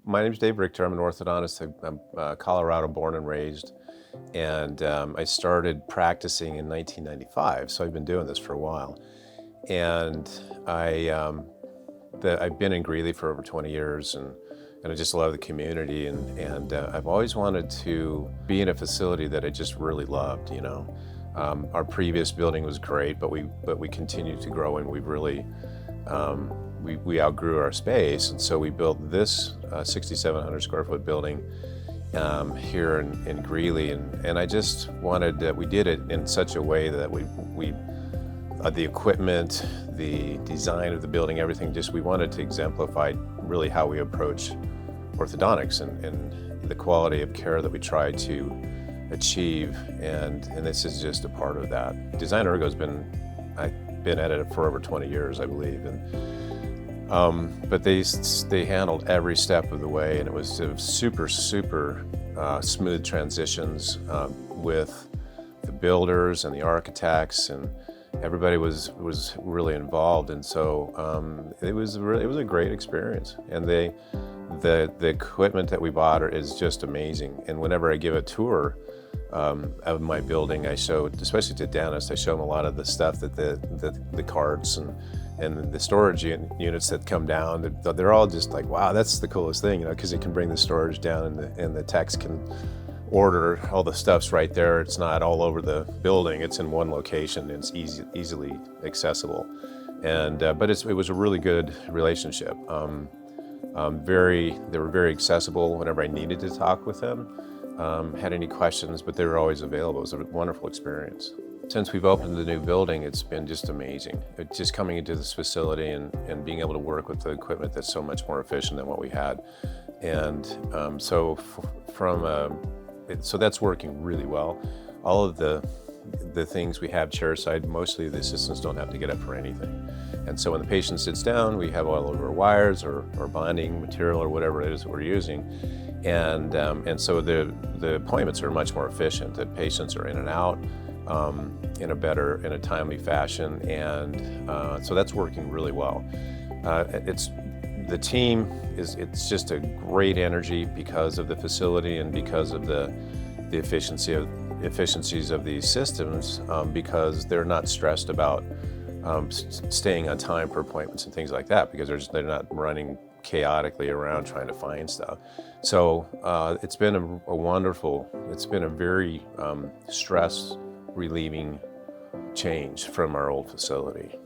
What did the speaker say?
My name's Dave Richter. I'm an orthodontist. I'm Colorado born and raised, and I started practicing in 1995. So I've been doing this for a while, and I've been in Greeley for over 20 years, and I just love the community, and I've always wanted to be in a facility that I just really loved. Our previous building was great, but we continued to grow, and we've really we outgrew our space, and so we built this 6,700 square foot building here in Greeley, and I just wanted that we did it in such a way that we the equipment, the design of the building, everything, just we wanted to exemplify really how we approach orthodontics and the quality of care that we try to achieve, and this is just a part of that. Design Ergo's I've been at it for over 20 years, I believe, but they handled every step of the way, and it was super smooth transitions with the builders and the architects, and everybody was really involved, and so it was a great experience. And the equipment that we bought is just amazing. And whenever I give a tour of my building, I show, especially to dentists, I show them a lot of the stuff that the carts and the storage units that come down. They're all just like, wow, that's the coolest thing, because you can bring the storage down, and the techs can order all the stuff's right there. It's not all over the building. It's in one location. And it's easily accessible, and but it was a really good relationship. They were very accessible whenever I needed to talk with them. Had any questions, but they were always available. It was a wonderful experience. Since we've opened the new building, it's been just amazing. Just coming into this facility and being able to work with the equipment that's so much more efficient than what we had. And so that's working really well. All of the things we have chairside, mostly the assistants don't have to get up for anything. And so when the patient sits down, we have all of our wires or bonding material or whatever it is that we're using. And so the appointments are much more efficient. The patients are in and out in a timely fashion, and so that's working really well. The team it's just a great energy because of the facility and because of the efficiencies of these systems, because they're not stressed about staying on time for appointments and things like that, because they're not running chaotically around trying to find stuff. So it's been it's been a very stress relieving change from our old facility.